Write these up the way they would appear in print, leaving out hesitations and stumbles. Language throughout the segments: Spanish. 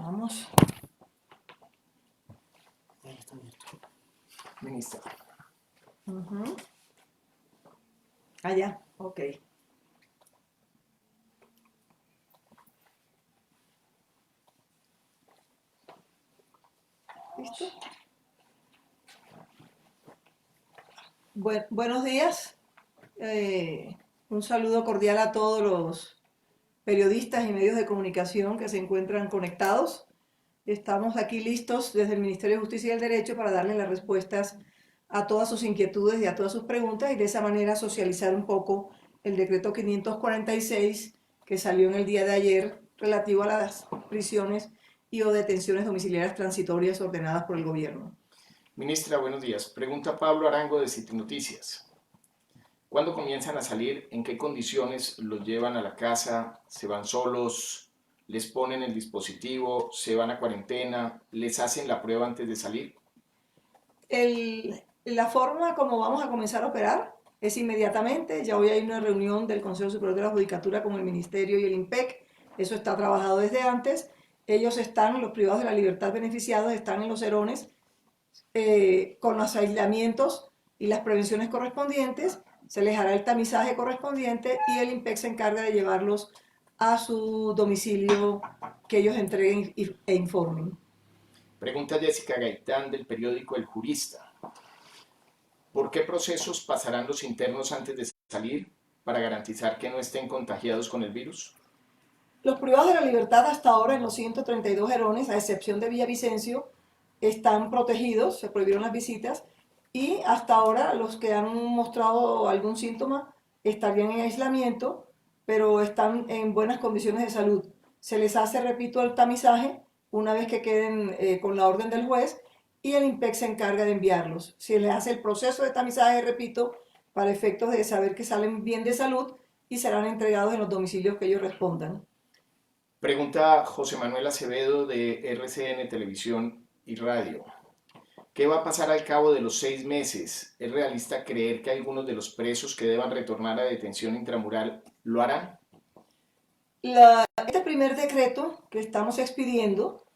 Vamos. Ministra. Allá, ok. ¿Listo? Buenos días. Un saludo cordial a todos los periodistas y medios de comunicación que se encuentran conectados. Estamos aquí listos desde el Ministerio de Justicia y el Derecho para darles las respuestas a todas sus inquietudes y a todas sus preguntas y de esa manera socializar un poco el decreto 546 que salió en el día de ayer relativo a las prisiones y o detenciones domiciliarias transitorias ordenadas por el gobierno. Ministra, buenos días. Pregunta Pablo Arango de City Noticias. ¿Cuándo comienzan a salir? ¿En qué condiciones los llevan a la casa? ¿Se van solos? ¿Les ponen el dispositivo? ¿Se van a cuarentena? ¿Les hacen la prueba antes de salir? La forma como vamos a comenzar a operar es inmediatamente. Ya hoy hay una reunión del Consejo Superior de la Judicatura con el Ministerio y el IMPEC. Eso está trabajado desde antes. Ellos están, los privados de la libertad beneficiados, están en los serones con los aislamientos y las prevenciones correspondientes. Se les hará el tamizaje correspondiente y el IMPEC se encarga de llevarlos a su domicilio que ellos entreguen e informen. Pregunta Jessica Gaitán del periódico El Jurista. ¿Por qué procesos pasarán los internos antes de salir para garantizar que no estén contagiados con el virus? Los privados de la libertad hasta ahora en los 132 serones, a excepción de Villavicencio, están protegidos, se prohibieron las visitas y hasta ahora los que han mostrado algún síntoma estarían en aislamiento, pero están en buenas condiciones de salud. Se les hace, repito, el tamizaje una vez que queden con la orden del juez y el IMPEC se encarga de enviarlos. Se les hace el proceso de tamizaje, repito, para efectos de saber que salen bien de salud y serán entregados en los domicilios que ellos respondan. Pregunta José Manuel Acevedo de RCN Televisión y Radio. ¿Qué va a pasar al cabo de los 6 meses? ¿Es realista creer que algunos de los presos que deban retornar a detención intramural lo harán? Este primer decreto que estamos expidiendo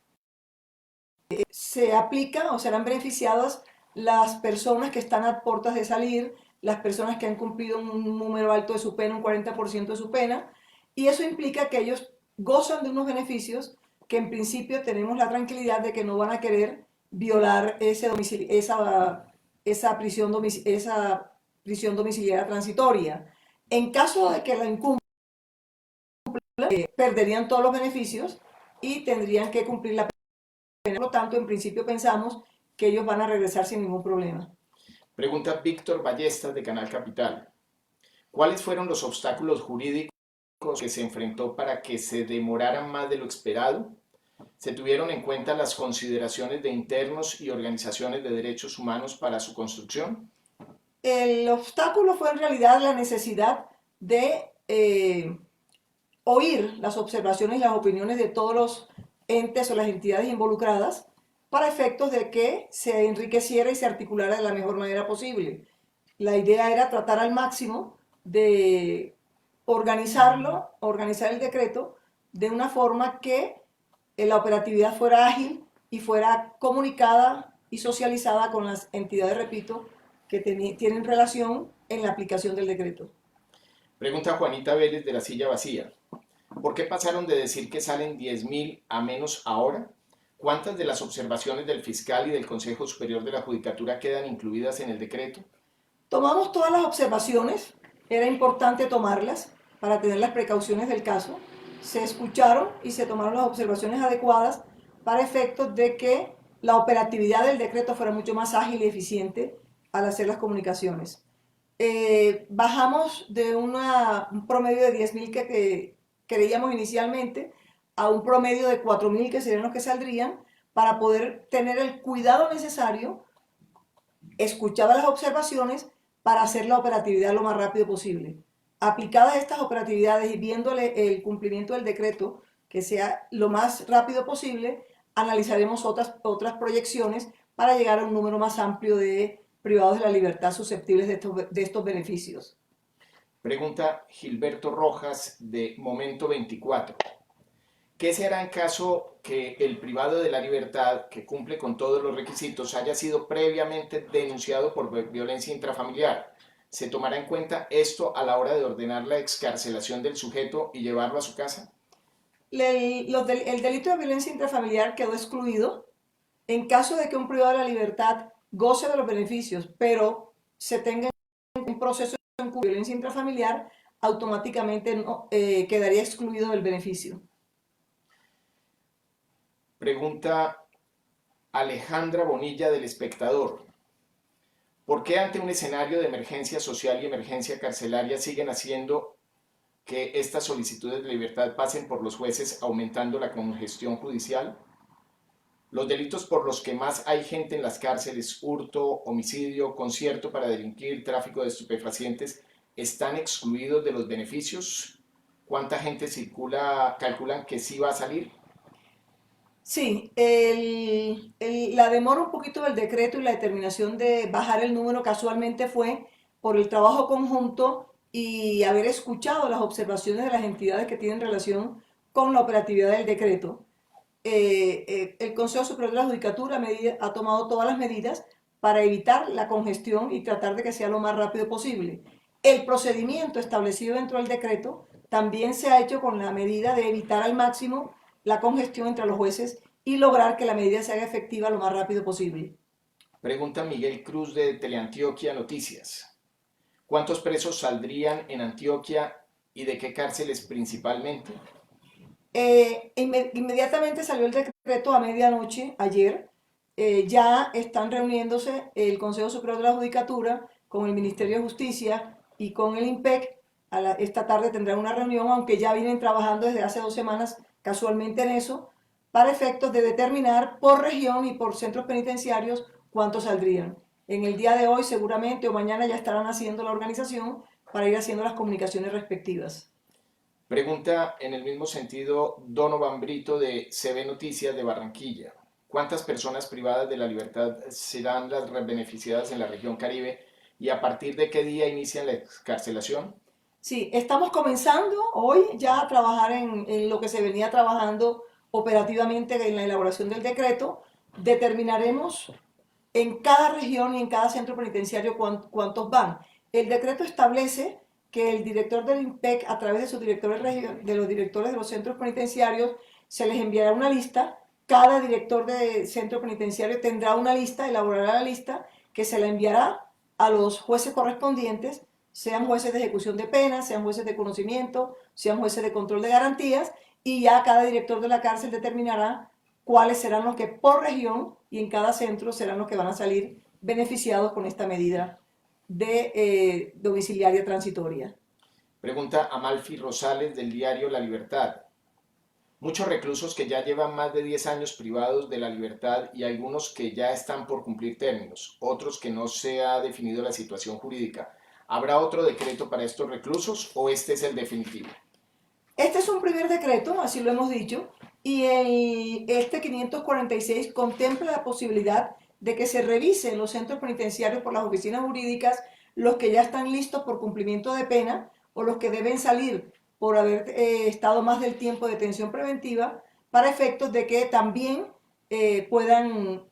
se aplica o serán beneficiadas las personas que están a puertas de salir, las personas que han cumplido un número alto de su pena, un 40% de su pena, y eso implica que ellos gozan de unos beneficios que en principio tenemos la tranquilidad de que no van a querer violar esa prisión domiciliaria transitoria. En caso de que la incumplan, perderían todos los beneficios y tendrían que cumplir la pena. Por lo tanto, en principio pensamos que ellos van a regresar sin ningún problema. Pregunta Víctor Ballestas de Canal Capital. ¿Cuáles fueron los obstáculos jurídicos que se enfrentó para que se demoraran más de lo esperado? ¿Se tuvieron en cuenta las consideraciones de internos y organizaciones de derechos humanos para su construcción? El obstáculo fue en realidad la necesidad de oír las observaciones y las opiniones de todos los entes o las entidades involucradas para efectos de que se enriqueciera y se articulara de la mejor manera posible. La idea era tratar al máximo de organizar el decreto de una forma que la operatividad fuera ágil y fuera comunicada y socializada con las entidades, repito, que tienen relación en la aplicación del decreto. Pregunta Juanita Vélez de La Silla Vacía. ¿Por qué pasaron de decir que salen 10.000 a menos ahora? ¿Cuántas de las observaciones del fiscal y del Consejo Superior de la Judicatura quedan incluidas en el decreto? Tomamos todas las observaciones, era importante tomarlas para tener las precauciones del caso. Se escucharon y se tomaron las observaciones adecuadas para efectos de que la operatividad del decreto fuera mucho más ágil y eficiente al hacer las comunicaciones. Bajamos de un promedio de 10.000 que creíamos inicialmente a un promedio de 4.000 que serían los que saldrían para poder tener el cuidado necesario, escuchar las observaciones para hacer la operatividad lo más rápido posible. Aplicadas estas operatividades y viéndole el cumplimiento del decreto que sea lo más rápido posible, analizaremos otras proyecciones para llegar a un número más amplio de privados de la libertad susceptibles de estos ¿Qué se hará en caso que el privado de la libertad, que cumple con todos los requisitos, haya sido previamente denunciado por violencia intrafamiliar? ¿Se tomará en cuenta esto a la hora de ordenar la excarcelación del sujeto y llevarlo a su casa? El delito de violencia intrafamiliar quedó excluido en caso de que un privado de la libertad goce de los beneficios, pero se tenga un proceso de violencia intrafamiliar, automáticamente no, quedaría excluido del beneficio. Pregunta Alejandra Bonilla del Espectador. ¿Por qué ante un escenario de emergencia social y emergencia carcelaria siguen haciendo que estas solicitudes de libertad pasen por los jueces, aumentando la congestión judicial? Los delitos por los que más hay gente en las cárceles, hurto, homicidio, concierto para delinquir, tráfico de estupefacientes, ¿están excluidos de los beneficios? ¿Cuánta gente circula, calculan que sí va a salir? Sí, la demora un poquito del decreto y la determinación de bajar el número casualmente fue por el trabajo conjunto y haber escuchado las observaciones de las entidades que tienen relación con la operatividad del decreto. El Consejo Superior de la Judicatura ha tomado todas las medidas para evitar la congestión y tratar de que sea lo más rápido posible. El procedimiento establecido dentro del decreto también se ha hecho con la medida de evitar al máximo la congestión entre los jueces y lograr que la medida se haga efectiva lo más rápido posible. Pregunta Miguel Cruz de Teleantioquia Noticias. ¿Cuántos presos saldrían en Antioquia y de qué cárceles principalmente? Inmediatamente salió el decreto a medianoche, ayer. Ya están reuniéndose el Consejo Superior de la Judicatura con el Ministerio de Justicia y con el IMPEC. Esta tarde tendrán una reunión, aunque ya vienen trabajando desde hace 2 semanas casualmente en eso, para efectos de determinar por región y por centros penitenciarios cuántos saldrían. En el día de hoy seguramente o mañana ya estarán haciendo la organización para ir haciendo las comunicaciones respectivas. Pregunta en el mismo sentido Donovan Brito de CB Noticias de Barranquilla. ¿Cuántas personas privadas de la libertad serán las beneficiadas en la región Caribe y a partir de qué día inician la excarcelación? Sí, estamos comenzando hoy ya a trabajar en lo que se venía trabajando operativamente en la elaboración del decreto. Determinaremos en cada región y en cada centro penitenciario cuántos van. El decreto establece que el director del IMPEC, a través de sus directores de los directores de los centros penitenciarios, se les enviará una lista. Cada director de centro penitenciario tendrá una lista, elaborará la lista, que se la enviará a los jueces correspondientes, sean jueces de ejecución de penas, sean jueces de conocimiento, sean jueces de control de garantías, y ya cada director de la cárcel determinará cuáles serán los que por región y en cada centro serán los que van a salir beneficiados con esta medida de domiciliaria transitoria. Pregunta Amalfi Rosales del diario La Libertad. Muchos reclusos que ya llevan más de 10 años privados de la libertad y algunos que ya están por cumplir términos, otros que no se ha definido la situación jurídica. ¿Habrá otro decreto para estos reclusos o este es el definitivo? Este es un primer decreto, así lo hemos dicho, y este 546 contempla la posibilidad de que se revisen los centros penitenciarios por las oficinas jurídicas, los que ya están listos por cumplimiento de pena o los que deben salir por haber estado más del tiempo de detención preventiva, para efectos de que también puedan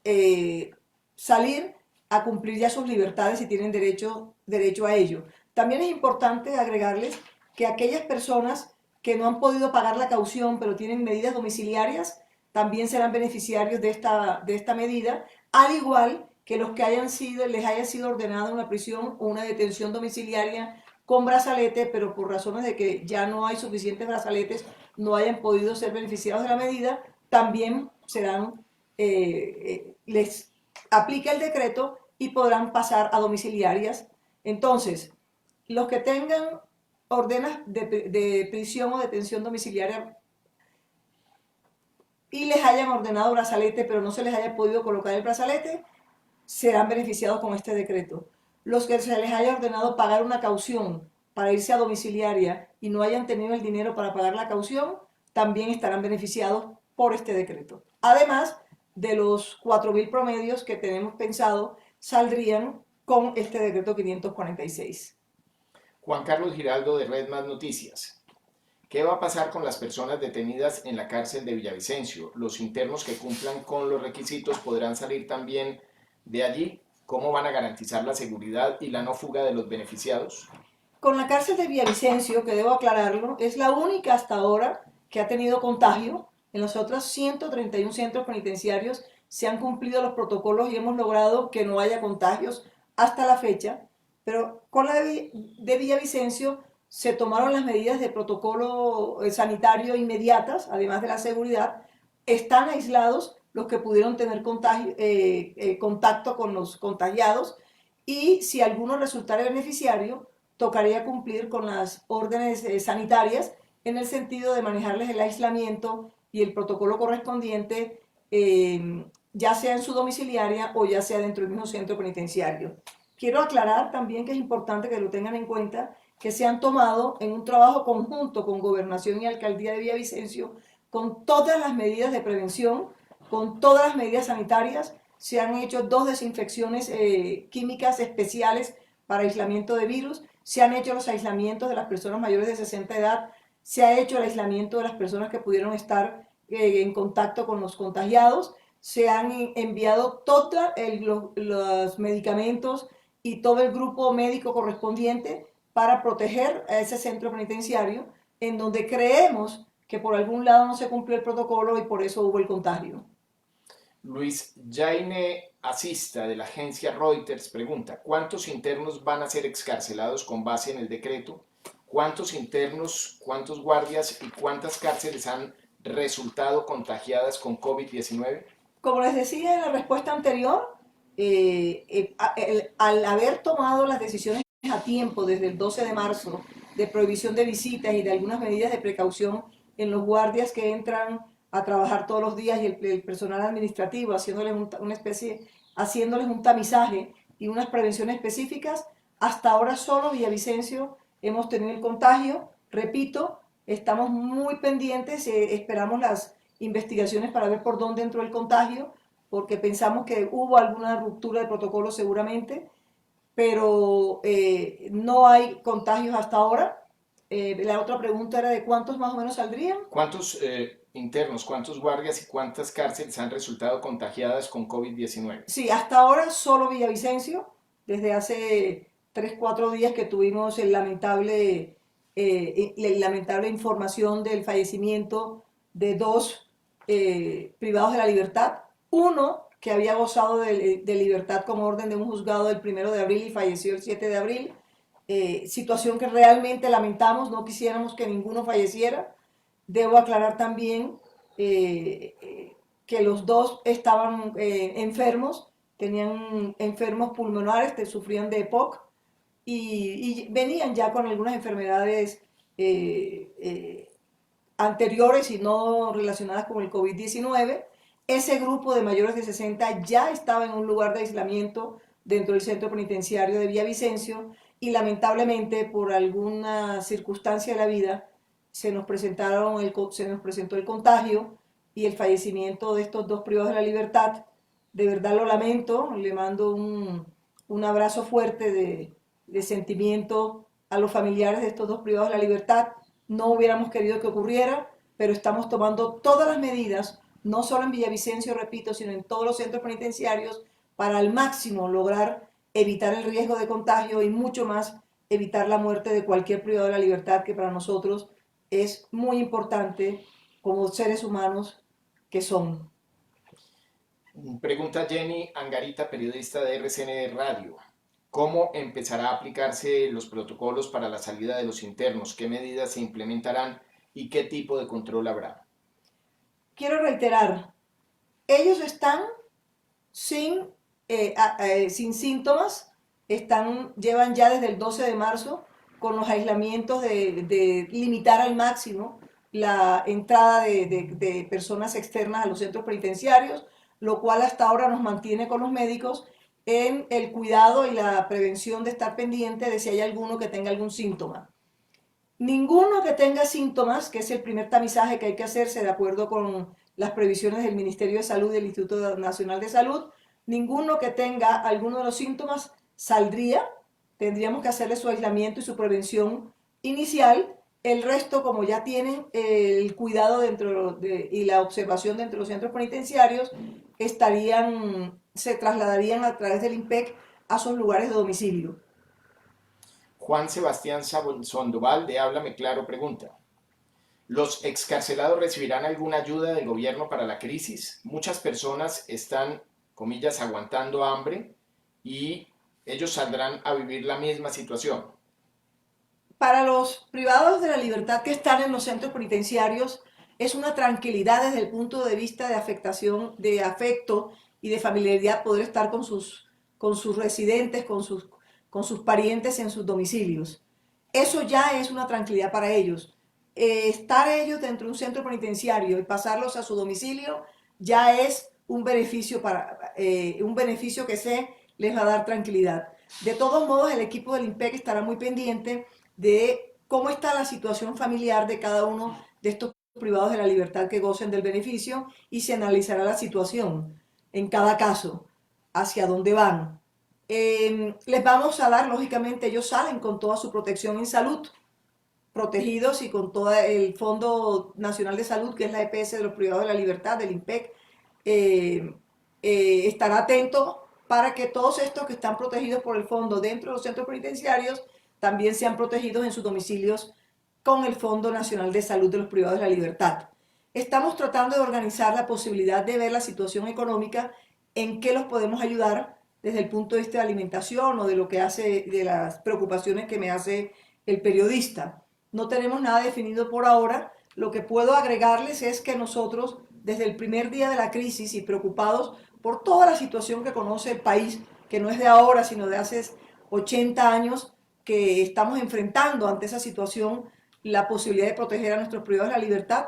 salir a cumplir ya sus libertades si tienen derecho a ello. También es importante agregarles que aquellas personas que no han podido pagar la caución pero tienen medidas domiciliarias también serán beneficiarios de esta medida, al igual que los que les haya sido ordenada una prisión o una detención domiciliaria con brazalete, pero por razones de que ya no hay suficientes brazaletes, no hayan podido ser beneficiados de la medida, también les aplica el decreto y podrán pasar a domiciliarias. Entonces, los que tengan ordenas de prisión o detención domiciliaria y les hayan ordenado brazalete, pero no se les haya podido colocar el brazalete, serán beneficiados con este decreto. Los que se les haya ordenado pagar una caución para irse a domiciliaria y no hayan tenido el dinero para pagar la caución, también estarán beneficiados por este decreto. Además de los 4.000 promedios que tenemos pensado saldrían con este decreto 546. Juan Carlos Giraldo de Red Más Noticias. ¿Qué va a pasar con las personas detenidas en la cárcel de Villavicencio? ¿Los internos que cumplan con los requisitos podrán salir también de allí? ¿Cómo van a garantizar la seguridad y la no fuga de los beneficiados? Con la cárcel de Villavicencio, que debo aclararlo, es la única hasta ahora que ha tenido contagio. En los otros 131 centros penitenciarios se han cumplido los protocolos y hemos logrado que no haya contagios hasta la fecha. Pero con la de Villavicencio se tomaron las medidas de protocolo sanitario inmediatas, además de la seguridad. Están aislados los que pudieron tener contacto con los contagiados y si alguno resultara beneficiario, tocaría cumplir con las órdenes sanitarias en el sentido de manejarles el aislamiento y el protocolo correspondiente, ya sea en su domiciliaria o ya sea dentro del mismo centro penitenciario. Quiero aclarar también que es importante que lo tengan en cuenta, que se han tomado en un trabajo conjunto con Gobernación y Alcaldía de Villavicencio, con todas las medidas de prevención, con todas las medidas sanitarias. Se han hecho 2 desinfecciones químicas especiales para aislamiento de virus, se han hecho los aislamientos de las personas mayores de 60 edad, se ha hecho el aislamiento de las personas que pudieron estar en contacto con los contagiados, se han enviado todos los medicamentos y todo el grupo médico correspondiente para proteger a ese centro penitenciario en donde creemos que por algún lado no se cumplió el protocolo y por eso hubo el contagio. Luis Jaime Asista, de la agencia Reuters, pregunta: ¿cuántos internos van a ser excarcelados con base en el decreto? ¿Cuántos internos, cuántos guardias y cuántas cárceles han resultado contagiadas con COVID-19? Como les decía en la respuesta anterior, al haber tomado las decisiones a tiempo desde el 12 de marzo de prohibición de visitas y de algunas medidas de precaución en los guardias que entran a trabajar todos los días y el personal administrativo, haciéndoles un tamizaje y unas prevenciones específicas, hasta ahora solo Villavicencio hemos tenido el contagio. Repito, estamos muy pendientes, esperamos las investigaciones para ver por dónde entró el contagio, porque pensamos que hubo alguna ruptura de protocolo seguramente, pero no hay contagios hasta ahora. La otra pregunta era de cuántos más o menos saldrían. ¿Cuántos internos, cuántos guardias y cuántas cárceles han resultado contagiadas con COVID-19? Sí, hasta ahora solo Villavicencio, desde hace 3, 4 días que tuvimos la lamentable información del fallecimiento de 2 privados de la libertad, uno que había gozado de libertad con orden de un juzgado el 1 de abril y falleció el 7 de abril, situación que realmente lamentamos, no quisiéramos que ninguno falleciera. Debo aclarar también que los 2 estaban enfermos, tenían enfermos pulmonares, sufrían de EPOC y venían ya con algunas enfermedades anteriores y no relacionadas con el COVID-19. Ese grupo de mayores de 60 ya estaba en un lugar de aislamiento dentro del centro penitenciario de Villavicencio y lamentablemente por alguna circunstancia de la vida se nos presentó el contagio y el fallecimiento de estos 2 privados de la libertad. De verdad lo lamento, le mando un abrazo fuerte de sentimiento a los familiares de estos 2 privados de la libertad. No hubiéramos querido que ocurriera, pero estamos tomando todas las medidas, no solo en Villavicencio, repito, sino en todos los centros penitenciarios, para al máximo lograr evitar el riesgo de contagio y mucho más evitar la muerte de cualquier privado de la libertad, que para nosotros es muy importante como seres humanos que son. Pregunta Jenny Angarita, periodista de RCN Radio: ¿cómo empezará a aplicarse los protocolos para la salida de los internos? ¿Qué medidas se implementarán y qué tipo de control habrá? Quiero reiterar, ellos están sin síntomas, llevan ya desde el 12 de marzo con los aislamientos de limitar al máximo la entrada de personas externas a los centros penitenciarios, lo cual hasta ahora nos mantiene con los médicos en el cuidado y la prevención de estar pendiente de si hay alguno que tenga algún síntoma. Ninguno que tenga síntomas, que es el primer tamizaje que hay que hacerse de acuerdo con las previsiones del Ministerio de Salud y del Instituto Nacional de Salud, ninguno que tenga alguno de los síntomas saldría. Tendríamos que hacerle su aislamiento y su prevención inicial El resto, como ya tienen el cuidado y la observación dentro de los centros penitenciarios, se trasladarían a través del IMPEC a sus lugares de domicilio. Juan Sebastián Sandoval de Háblame Claro pregunta, ¿los excarcelados recibirán alguna ayuda del gobierno para la crisis? Muchas personas están, comillas, aguantando hambre y ellos saldrán a vivir la misma situación. Para los privados de la libertad que están en los centros penitenciarios, es una tranquilidad desde el punto de vista de afectación, de afecto y de familiaridad poder estar con sus residentes, con sus parientes en sus domicilios. Eso ya es una tranquilidad para ellos. Estar ellos dentro de un centro penitenciario y pasarlos a su domicilio ya es un beneficio que les va a dar tranquilidad. De todos modos, el equipo del IMPEC estará muy pendiente de cómo está la situación familiar de cada uno de estos privados de la libertad que gocen del beneficio y se analizará la situación en cada caso, hacia dónde van. Les vamos a dar, lógicamente, ellos salen con toda su protección en salud, protegidos y con todo el Fondo Nacional de Salud, que es la EPS de los privados de la libertad, del IMPEC, estará atento para que todos estos que están protegidos por el fondo dentro de los centros penitenciarios también sean protegidos en sus domicilios con el Fondo Nacional de Salud de los privados de la libertad. Estamos tratando de organizar la posibilidad de ver la situación económica, en qué los podemos ayudar desde el punto de vista de alimentación o de lo que hace, de las preocupaciones que me hace el periodista. No tenemos nada definido por ahora. Lo que puedo agregarles es que nosotros, desde el primer día de la crisis y preocupados por toda la situación que conoce el país, que no es de ahora, sino de hace 80 años, que estamos enfrentando ante esa situación, la posibilidad de proteger a nuestros privados de la libertad,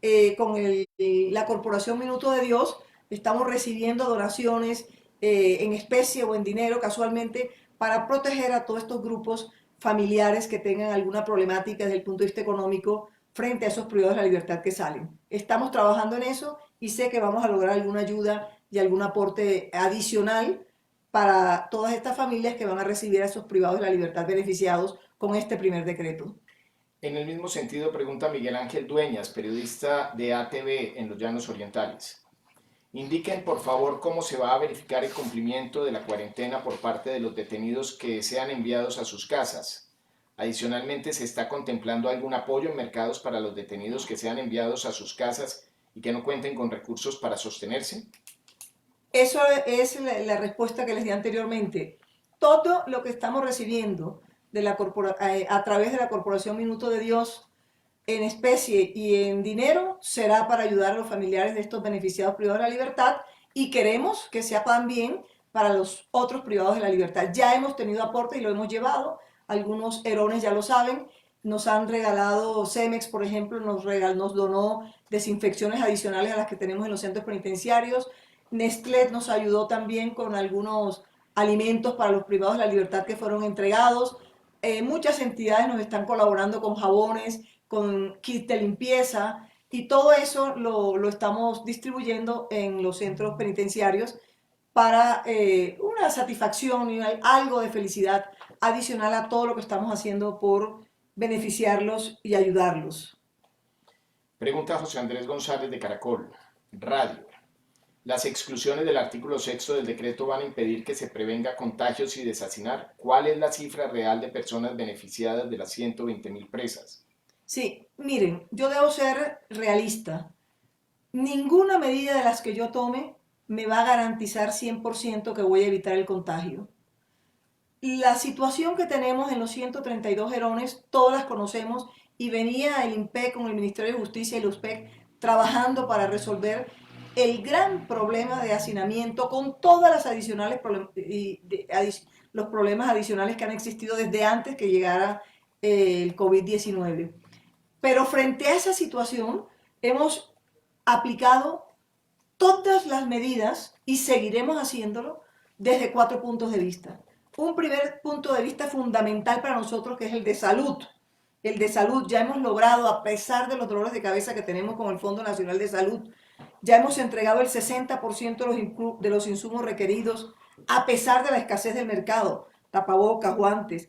la Corporación Minuto de Dios, estamos recibiendo donaciones en especie o en dinero casualmente para proteger a todos estos grupos familiares que tengan alguna problemática desde el punto de vista económico frente a esos privados de la libertad que salen. Estamos trabajando en eso y sé que vamos a lograr alguna ayuda y algún aporte adicional para todas estas familias que van a recibir a esos privados de la libertad beneficiados con este primer decreto. En el mismo sentido, pregunta Miguel Ángel Dueñas, periodista de ATV en los Llanos Orientales. Indiquen, por favor, cómo se va a verificar el cumplimiento de la cuarentena por parte de los detenidos que sean enviados a sus casas. Adicionalmente, ¿se está contemplando algún apoyo en mercados para los detenidos que sean enviados a sus casas y que no cuenten con recursos para sostenerse? Eso es la respuesta que les di anteriormente. Todo lo que estamos recibiendo a través de la Corporación Minuto de Dios en especie y en dinero será para ayudar a los familiares de estos beneficiados privados de la libertad y queremos que sea también para los otros privados de la libertad. Ya hemos tenido aporte y lo hemos llevado, algunos herones ya lo saben, nos han regalado Cemex, por ejemplo, nos donó desinfecciones adicionales a las que tenemos en los centros penitenciarios. Nestlé nos ayudó también con algunos alimentos para los privados de la libertad que fueron entregados. Muchas entidades nos están colaborando con jabones, con kits de limpieza y todo eso lo estamos distribuyendo en los centros penitenciarios para una satisfacción y algo de felicidad adicional a todo lo que estamos haciendo por beneficiarlos y ayudarlos. Pregunta José Andrés González de Caracol Radio. ¿Las exclusiones del artículo 6 del decreto van a impedir que se prevenga contagios y deshacinar? ¿Cuál es la cifra real de personas beneficiadas de las 120.000 presas? Sí, miren, yo debo ser realista. Ninguna medida de las que yo tome me va a garantizar 100% que voy a evitar el contagio. La situación que tenemos en los 132 Herones, todas las conocemos y venía el INPEC con el Ministerio de Justicia y los PEC trabajando para resolver el gran problema de hacinamiento con todas las los problemas adicionales que han existido desde antes que llegara el COVID-19. Pero frente a esa situación hemos aplicado todas las medidas y seguiremos haciéndolo desde 4 puntos de vista. Un primer punto de vista fundamental para nosotros que es el de salud. El de salud ya hemos logrado, a pesar de los dolores de cabeza que tenemos con el Fondo Nacional de Salud, ya hemos entregado el 60% de los insumos requeridos a pesar de la escasez del mercado, tapabocas, guantes.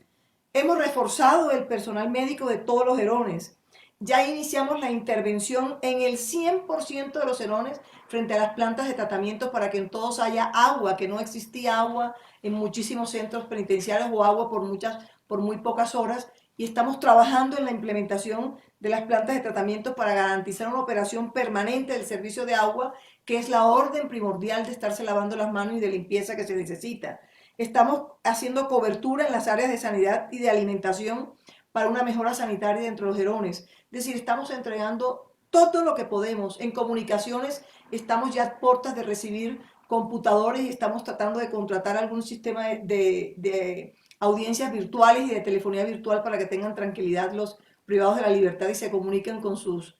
Hemos reforzado el personal médico de todos los Herones. Ya iniciamos la intervención en el 100% de los Herones frente a las plantas de tratamiento para que en todos haya agua, que no existía agua en muchísimos centros penitenciarios o agua por muy pocas horas. Y estamos trabajando en la implementación de las plantas de tratamiento para garantizar una operación permanente del servicio de agua, que es la orden primordial de estarse lavando las manos y de limpieza que se necesita. Estamos haciendo cobertura en las áreas de sanidad y de alimentación para una mejora sanitaria dentro de los Herones. Es decir, estamos entregando todo lo que podemos. En comunicaciones estamos ya a puertas de recibir computadores y estamos tratando de contratar algún sistema de audiencias virtuales y de telefonía virtual para que tengan tranquilidad los privados de la libertad y se comuniquen con sus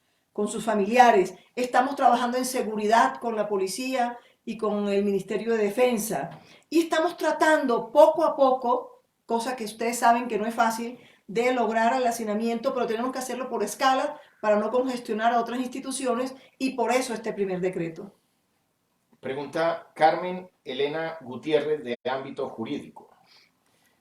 familiares. Estamos trabajando en seguridad con la policía y con el Ministerio de Defensa. Y estamos tratando poco a poco, cosa que ustedes saben que no es fácil, de lograr el hacinamiento, pero tenemos que hacerlo por escala para no congestionar a otras instituciones y por eso este primer decreto. Pregunta Carmen Elena Gutiérrez de ámbito jurídico.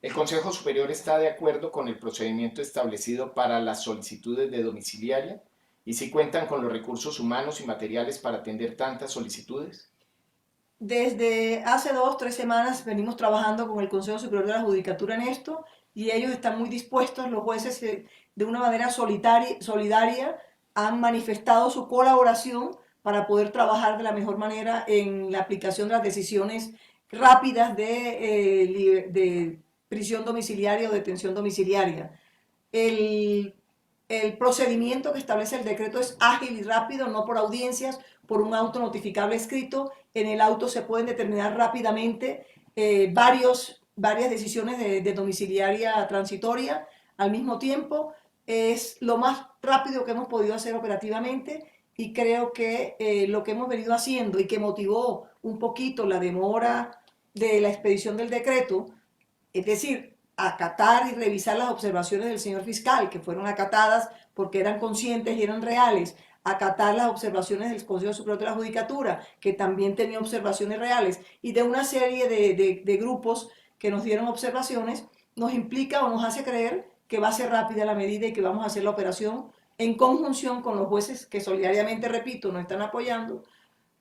¿El Consejo Superior está de acuerdo con el procedimiento establecido para las solicitudes de domiciliaria? ¿Y si cuentan con los recursos humanos y materiales para atender tantas solicitudes? Desde hace 2 o 3 semanas venimos trabajando con el Consejo Superior de la Judicatura en esto y ellos están muy dispuestos, los jueces de una manera solidaria han manifestado su colaboración para poder trabajar de la mejor manera en la aplicación de las decisiones rápidas de prisión domiciliaria o detención domiciliaria. El, el procedimiento que establece el decreto es ágil y rápido, no por audiencias, por un auto notificable escrito. En el auto se pueden determinar rápidamente varias decisiones de domiciliaria transitoria al mismo tiempo. Es lo más rápido que hemos podido hacer operativamente y creo que lo que hemos venido haciendo y que motivó un poquito la demora de la expedición del decreto, es decir, acatar y revisar las observaciones del señor fiscal, que fueron acatadas porque eran conscientes y eran reales, acatar las observaciones del Consejo Superior de la Judicatura, que también tenía observaciones reales, y de una serie de grupos que nos dieron observaciones, nos implica o nos hace creer que va a ser rápida la medida y que vamos a hacer la operación en conjunción con los jueces que solidariamente, repito, nos están apoyando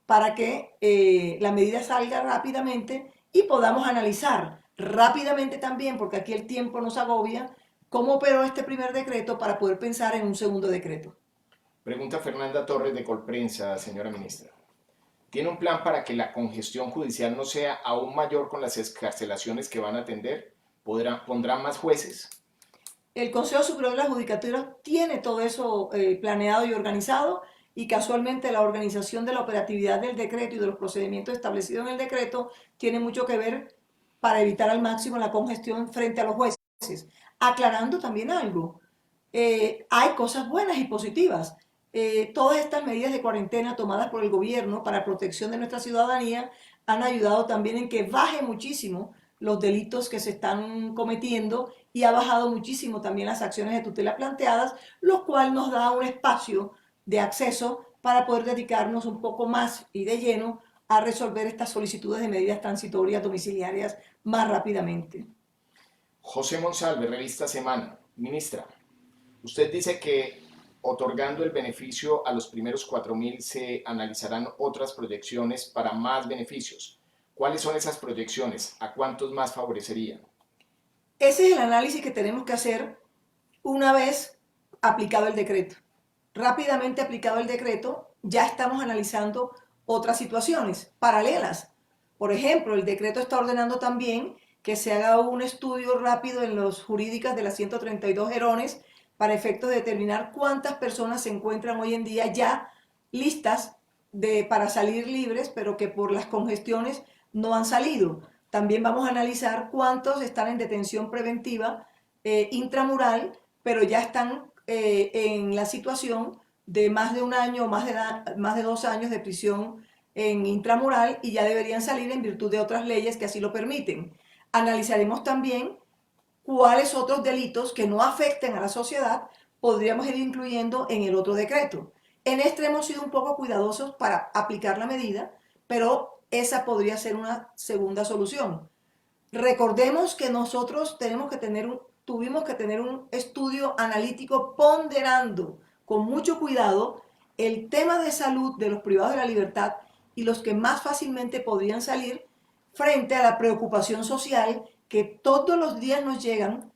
para que la medida salga rápidamente y podamos analizar rápidamente también, porque aquí el tiempo nos agobia, cómo operó este primer decreto para poder pensar en un segundo decreto. Pregunta Fernanda Torres de Colprensa, señora ministra. ¿Tiene un plan para que la congestión judicial no sea aún mayor con las excarcelaciones que van a atender? ¿Pondrán más jueces? El Consejo Superior de la Judicatura tiene todo eso planeado y organizado y casualmente la organización de la operatividad del decreto y de los procedimientos establecidos en el decreto tiene mucho que ver para evitar al máximo la congestión frente a los jueces. Aclarando también algo, hay cosas buenas y positivas. Todas estas medidas de cuarentena tomadas por el gobierno para protección de nuestra ciudadanía han ayudado también en que baje muchísimo los delitos que se están cometiendo y ha bajado muchísimo también las acciones de tutela planteadas, lo cual nos da un espacio de acceso para poder dedicarnos un poco más y de lleno a resolver estas solicitudes de medidas transitorias domiciliarias más rápidamente. José Monsalve, revista Semana. Ministra, usted dice que otorgando el beneficio a los primeros 4.000 se analizarán otras proyecciones para más beneficios. ¿Cuáles son esas proyecciones? ¿A cuántos más favorecerían? Ese es el análisis que tenemos que hacer una vez aplicado el decreto. Rápidamente aplicado el decreto, ya estamos analizando otras situaciones paralelas. Por ejemplo, el decreto está ordenando también que se haga un estudio rápido en los jurídicas de las 132 Herones para efectos de determinar cuántas personas se encuentran hoy en día ya listas para salir libres, pero que por las congestiones no han salido. También vamos a analizar cuántos están en detención preventiva intramural, pero ya están en la situación de más de un año, más de 2 años de prisión en intramural y ya deberían salir en virtud de otras leyes que así lo permiten. Analizaremos también cuáles otros delitos que no afecten a la sociedad podríamos ir incluyendo en el otro decreto. En este hemos sido un poco cuidadosos para aplicar la medida, pero esa podría ser una segunda solución. Recordemos que nosotros tenemos que tener tuvimos que tener un estudio analítico ponderando con mucho cuidado el tema de salud de los privados de la libertad y los que más fácilmente podrían salir frente a la preocupación social que todos los días nos llegan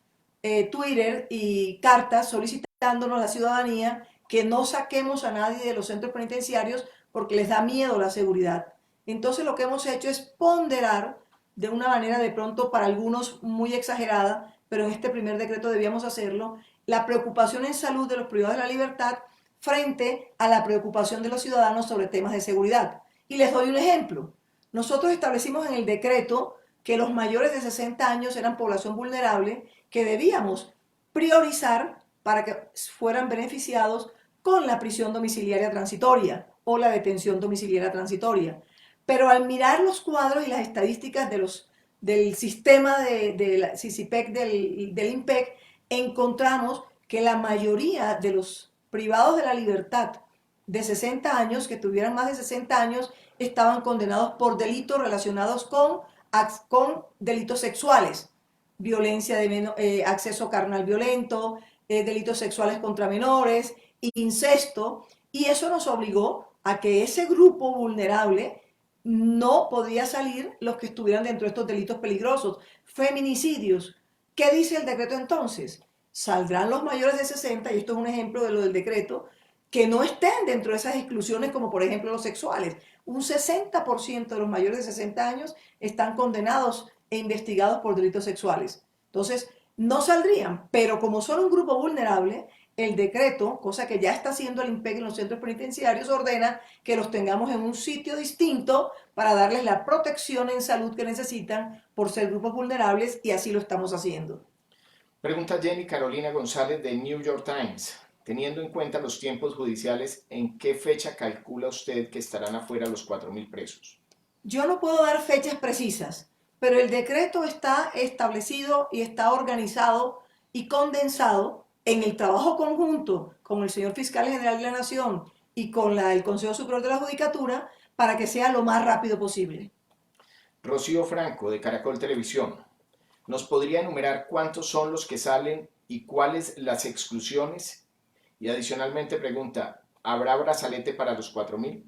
Twitter y cartas solicitándonos a la ciudadanía que no saquemos a nadie de los centros penitenciarios porque les da miedo la seguridad. Entonces lo que hemos hecho es ponderar de una manera de pronto para algunos muy exagerada, pero en este primer decreto debíamos hacerlo, la preocupación en salud de los privados de la libertad frente a la preocupación de los ciudadanos sobre temas de seguridad. Y les doy un ejemplo. Nosotros establecimos en el decreto que los mayores de 60 años eran población vulnerable, que debíamos priorizar para que fueran beneficiados con la prisión domiciliaria transitoria o la detención domiciliaria transitoria. Pero al mirar los cuadros y las estadísticas del sistema de la CICIPEC, del IMPEC, encontramos que la mayoría de los privados de la libertad de 60 años, que tuvieran más de 60 años, estaban condenados por delitos relacionados con delitos sexuales, violencia de acceso carnal violento, delitos sexuales contra menores, incesto, y eso nos obligó a que ese grupo vulnerable no podía salir los que estuvieran dentro de estos delitos peligrosos. Feminicidios. ¿Qué dice el decreto entonces? Saldrán los mayores de 60, y esto es un ejemplo de lo del decreto, que no estén dentro de esas exclusiones como por ejemplo los sexuales. Un 60% de los mayores de 60 años están condenados e investigados por delitos sexuales. Entonces, no saldrían, pero como son un grupo vulnerable, el decreto, cosa que ya está haciendo el IMPEC en los centros penitenciarios, ordena que los tengamos en un sitio distinto para darles la protección en salud que necesitan por ser grupos vulnerables, y así lo estamos haciendo. Pregunta Jenny Carolina González de New York Times. Teniendo en cuenta los tiempos judiciales, ¿en qué fecha calcula usted que estarán afuera los 4.000 presos? Yo no puedo dar fechas precisas, pero el decreto está establecido y está organizado y condensado en el trabajo conjunto con el señor fiscal general de la Nación y con el Consejo Superior de la Judicatura para que sea lo más rápido posible. Rocío Franco de Caracol Televisión. ¿Nos podría enumerar cuántos son los que salen y cuáles las exclusiones? Y adicionalmente pregunta, ¿habrá brazalete para los 4.000?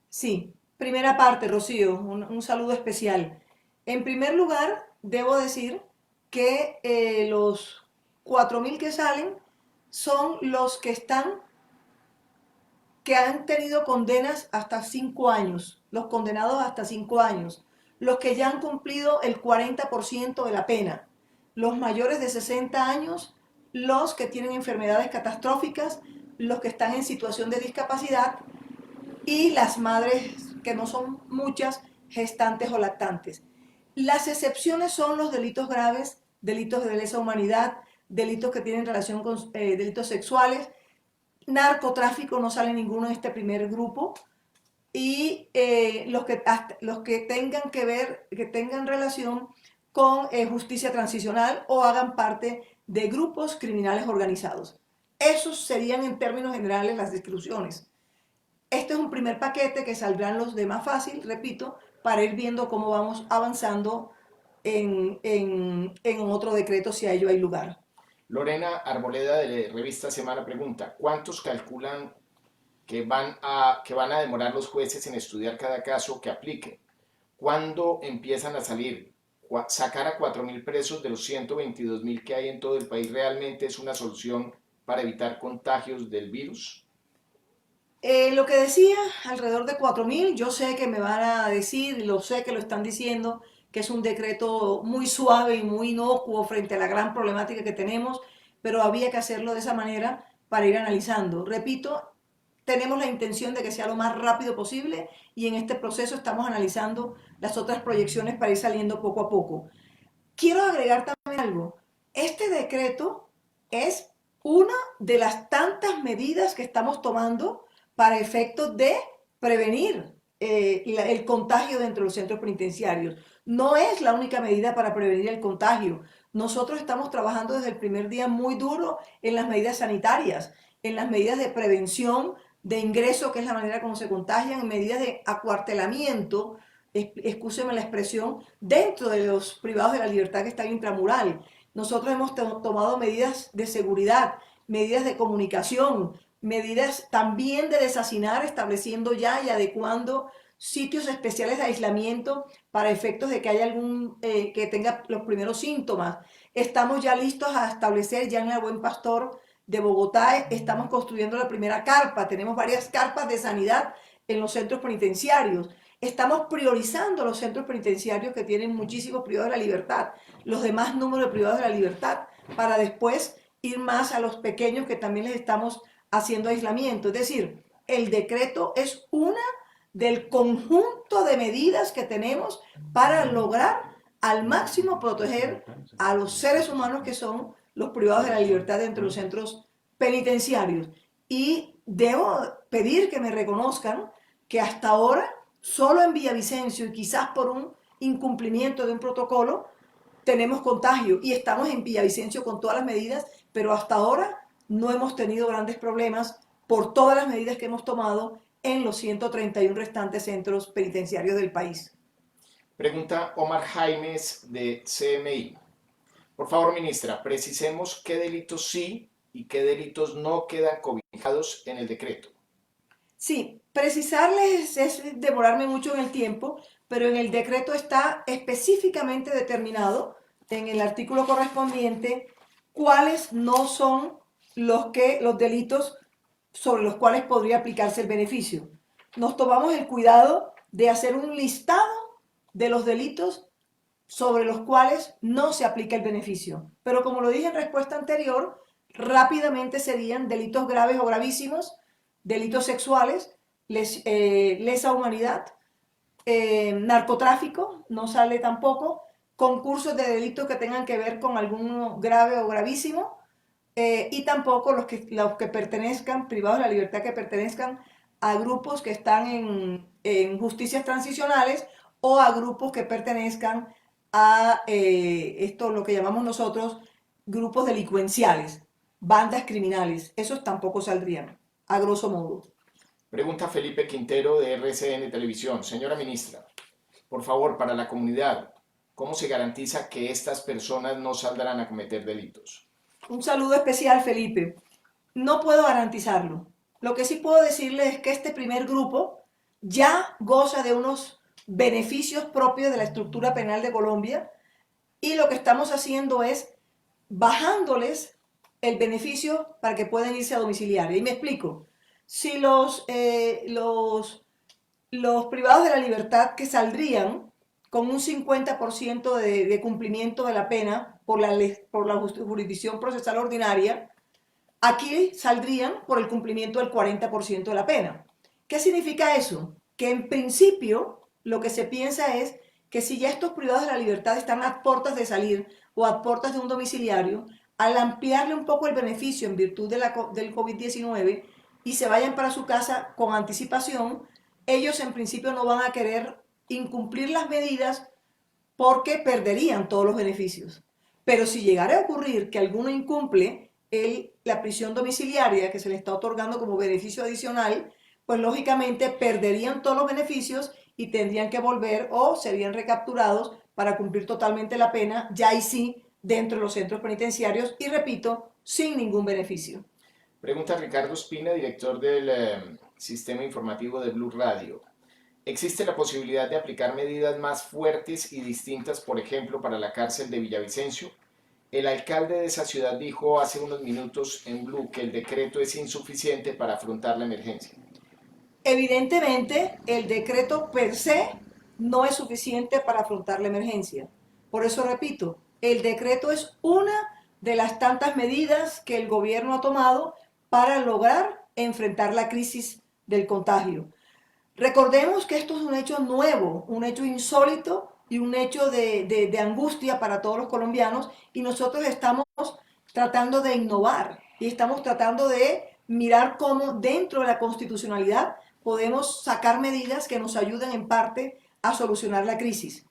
Sí, primera parte, Rocío, un saludo especial. En primer lugar, debo decir que los 4.000 que salen son los que han tenido condenas hasta 5 años, los condenados hasta 5 años, los que ya han cumplido el 40% de la pena, los mayores de 60 años, los que tienen enfermedades catastróficas, los que están en situación de discapacidad y las madres, que no son muchas, gestantes o lactantes. Las excepciones son los delitos graves, delitos de lesa humanidad, delitos que tienen relación con delitos sexuales, narcotráfico, no sale ninguno en este primer grupo, y los que tengan que ver, que tengan relación con justicia transicional o hagan parte de grupos criminales organizados. Esos serían en términos generales las exclusiones. Este es un primer paquete que saldrán los de más fácil, repito, para ir viendo cómo vamos avanzando en otro decreto si a ello hay lugar. Lorena Arboleda de Revista Semana pregunta, ¿cuántos calculan que van a demorar los jueces en estudiar cada caso que apliquen? ¿Cuándo empiezan a salir? ¿Sacar a 4.000 presos de los 122.000 que hay en todo el país realmente es una solución para evitar contagios del virus? Lo que decía, alrededor de 4.000, yo sé que me van a decir, lo sé que lo están diciendo, que es un decreto muy suave y muy inocuo frente a la gran problemática que tenemos, pero había que hacerlo de esa manera para ir analizando. Repito, tenemos la intención de que sea lo más rápido posible y en este proceso estamos analizando las otras proyecciones para ir saliendo poco a poco. Quiero agregar también algo. Este decreto es una de las tantas medidas que estamos tomando para efectos de prevenir el contagio dentro de los centros penitenciarios. No es la única medida para prevenir el contagio. Nosotros estamos trabajando desde el primer día muy duro en las medidas sanitarias, en las medidas de prevención de ingreso, que es la manera como se contagian, en medidas de acuartelamiento, excúseme la expresión, dentro de los privados de la libertad que están intramural. nosotros hemos tomado medidas de seguridad, medidas de comunicación, medidas también de deshacinar, estableciendo ya y adecuando sitios especiales de aislamiento para efectos de que haya algún que tenga los primeros síntomas. Estamos ya listos a establecer ya en la Buen Pastor de Bogotá, estamos construyendo la primera carpa, tenemos varias carpas de sanidad en los centros penitenciarios. Estamos priorizando los centros penitenciarios que tienen muchísimos privados de la libertad, los demás números de privados de la libertad, para después ir más a los pequeños que también les estamos haciendo aislamiento. Es decir, el decreto es una del conjunto de medidas que tenemos para lograr al máximo proteger a los seres humanos que son los privados de la libertad dentro de los centros penitenciarios. Y debo pedir que me reconozcan que hasta ahora, solo en Villavicencio y quizás por un incumplimiento de un protocolo, tenemos contagio y estamos en Villavicencio con todas las medidas, pero hasta ahora no hemos tenido grandes problemas por todas las medidas que hemos tomado en los 131 restantes centros penitenciarios del país. Pregunta Omar Jaimes de CMI. Por favor, ministra, precisemos qué delitos sí y qué delitos no quedan cobijados en el decreto. Sí, precisarles es demorarme mucho en el tiempo, pero en el decreto está específicamente determinado en el artículo correspondiente cuáles no son los delitos sobre los cuales podría aplicarse el beneficio. Nos tomamos el cuidado de hacer un listado de los delitos sobre los cuales no se aplica el beneficio. Pero como lo dije en respuesta anterior, rápidamente serían delitos graves o gravísimos, delitos sexuales, lesa humanidad, narcotráfico, no sale tampoco, concursos de delitos que tengan que ver con alguno grave o gravísimo, y tampoco los que pertenezcan, privados de la libertad, que pertenezcan a grupos que están en justicias transicionales o a grupos que pertenezcan a esto, lo que llamamos nosotros grupos delincuenciales, bandas criminales. Esos tampoco saldrían, a grosso modo. Pregunta Felipe Quintero de RCN Televisión. Señora ministra, por favor, para la comunidad, ¿cómo se garantiza que estas personas no saldrán a cometer delitos? Un saludo especial, Felipe. No puedo garantizarlo. Lo que sí puedo decirle es que este primer grupo ya goza de unos beneficios propios de la estructura penal de Colombia y lo que estamos haciendo es bajándoles el beneficio para que puedan irse a domiciliaria. Y me explico. Si los privados de la libertad que saldrían con un 50% de cumplimiento de la pena por la jurisdicción procesal ordinaria, aquí saldrían por el cumplimiento del 40% de la pena. ¿Qué significa eso? Que en principio lo que se piensa es que si ya estos privados de la libertad están a puertas de salir o a puertas de un domiciliario, al ampliarle un poco el beneficio en virtud del COVID-19 y se vayan para su casa con anticipación, ellos en principio no van a querer incumplir las medidas porque perderían todos los beneficios. Pero si llegara a ocurrir que alguno incumple la prisión domiciliaria que se le está otorgando como beneficio adicional, pues lógicamente perderían todos los beneficios y tendrían que volver o serían recapturados para cumplir totalmente la pena, ya y sí, dentro de los centros penitenciarios y, repito, sin ningún beneficio. Pregunta Ricardo Espina, director del Sistema Informativo de Blue Radio. ¿Existe la posibilidad de aplicar medidas más fuertes y distintas, por ejemplo, para la cárcel de Villavicencio? El alcalde de esa ciudad dijo hace unos minutos en Blue que el decreto es insuficiente para afrontar la emergencia. Evidentemente, el decreto per se no es suficiente para afrontar la emergencia. Por eso repito, el decreto es una de las tantas medidas que el gobierno ha tomado para lograr enfrentar la crisis del contagio. Recordemos que esto es un hecho nuevo, un hecho insólito y un hecho de angustia para todos los colombianos, y nosotros estamos tratando de innovar y estamos tratando de mirar cómo dentro de la constitucionalidad podemos sacar medidas que nos ayuden en parte a solucionar la crisis.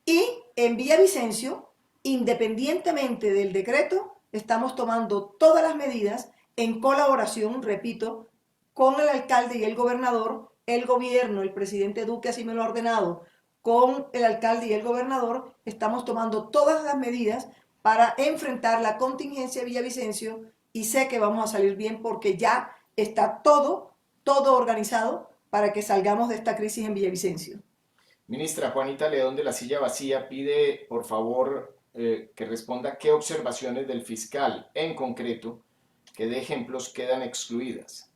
Y en Villavicencio, independientemente del decreto, estamos tomando todas las medidas en colaboración, repito, con el alcalde y el gobernador, el gobierno, el presidente Duque así me lo ha ordenado, con el alcalde y el gobernador, estamos tomando todas las medidas para enfrentar la contingencia de Villavicencio y sé que vamos a salir bien porque ya está todo organizado para que salgamos de esta crisis en Villavicencio. Ministra Juanita León de la Silla Vacía pide, por favor, que responda qué observaciones del fiscal en concreto, que de ejemplos, quedan excluidas.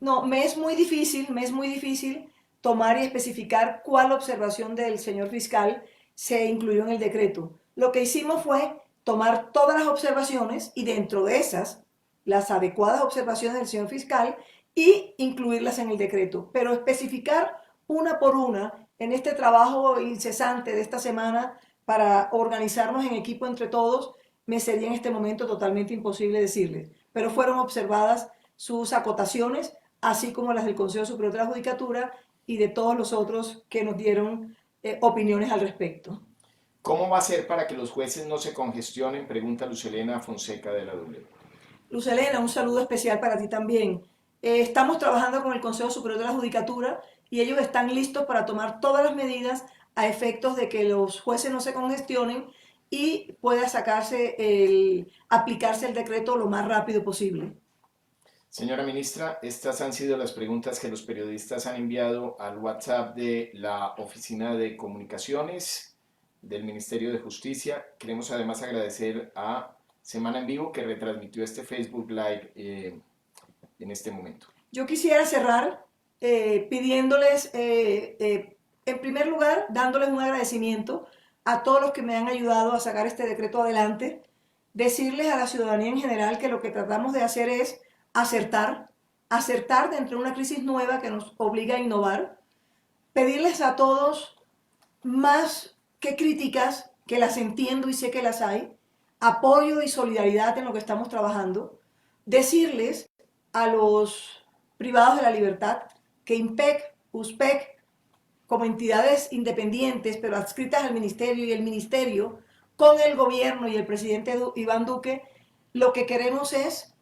No, me es muy difícil tomar y especificar cuál observación del señor fiscal se incluyó en el decreto. Lo que hicimos fue tomar todas las observaciones y dentro de esas, las adecuadas observaciones del señor fiscal y incluirlas en el decreto. Pero especificar una por una en este trabajo incesante de esta semana para organizarnos en equipo entre todos, me sería en este momento totalmente imposible decirles. Pero fueron observadas sus acotaciones, así como las del Consejo Superior de la Judicatura y de todos los otros que nos dieron opiniones al respecto. ¿Cómo va a ser para que los jueces no se congestionen? Pregunta Lucelena Fonseca de la W. Lucelena, un saludo especial para ti también. Estamos trabajando con el Consejo Superior de la Judicatura y ellos están listos para tomar todas las medidas a efectos de que los jueces no se congestionen y pueda aplicarse el decreto lo más rápido posible. Señora ministra, estas han sido las preguntas que los periodistas han enviado al WhatsApp de la Oficina de Comunicaciones del Ministerio de Justicia. Queremos además agradecer a Semana en Vivo que retransmitió este Facebook Live en este momento. Yo quisiera cerrar pidiéndoles, en primer lugar, dándoles un agradecimiento a todos los que me han ayudado a sacar este decreto adelante, decirles a la ciudadanía en general que lo que tratamos de hacer es acertar dentro de una crisis nueva que nos obliga a innovar, pedirles a todos más que críticas, que las entiendo y sé que las hay, apoyo y solidaridad en lo que estamos trabajando, decirles a los privados de la libertad que IMPEC, USPEC, como entidades independientes pero adscritas al ministerio y el ministerio, con el gobierno y el presidente Iván Duque, lo que queremos es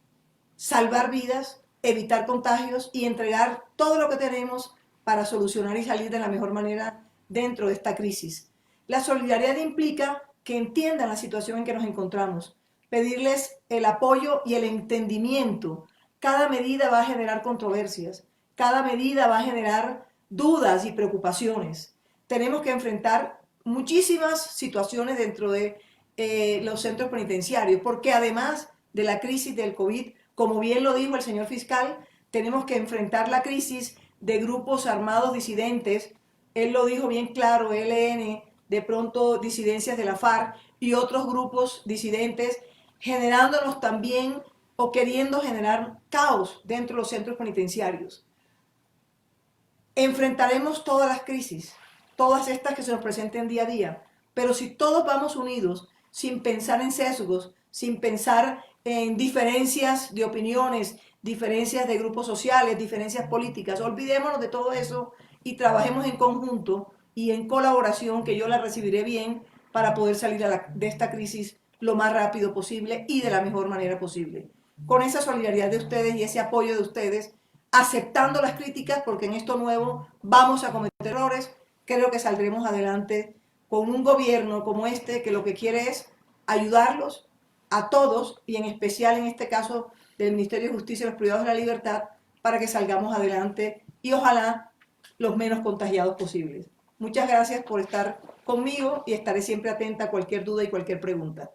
salvar vidas, evitar contagios y entregar todo lo que tenemos para solucionar y salir de la mejor manera dentro de esta crisis. La solidaridad implica que entiendan la situación en que nos encontramos, pedirles el apoyo y el entendimiento. Cada medida va a generar controversias, cada medida va a generar dudas y preocupaciones. Tenemos que enfrentar muchísimas situaciones dentro de los centros penitenciarios, porque además de la crisis del COVID, como bien lo dijo el señor fiscal, tenemos que enfrentar la crisis de grupos armados disidentes. Él lo dijo bien claro, ELN, de pronto disidencias de la FARC y otros grupos disidentes, generándonos también o queriendo generar caos dentro de los centros penitenciarios. Enfrentaremos todas las crisis, todas estas que se nos presenten día a día, pero si todos vamos unidos, sin pensar en sesgos, sin pensar en diferencias de opiniones, diferencias de grupos sociales, diferencias políticas, olvidémonos de todo eso y trabajemos en conjunto y en colaboración, que yo la recibiré bien para poder salir de esta crisis lo más rápido posible y de la mejor manera posible. Con esa solidaridad de ustedes y ese apoyo de ustedes, aceptando las críticas, porque en esto nuevo vamos a cometer errores, creo que saldremos adelante con un gobierno como este que lo que quiere es ayudarlos a todos y en especial en este caso del Ministerio de Justicia y los privados de la libertad para que salgamos adelante y ojalá los menos contagiados posibles. Muchas gracias por estar conmigo y estaré siempre atenta a cualquier duda y cualquier pregunta.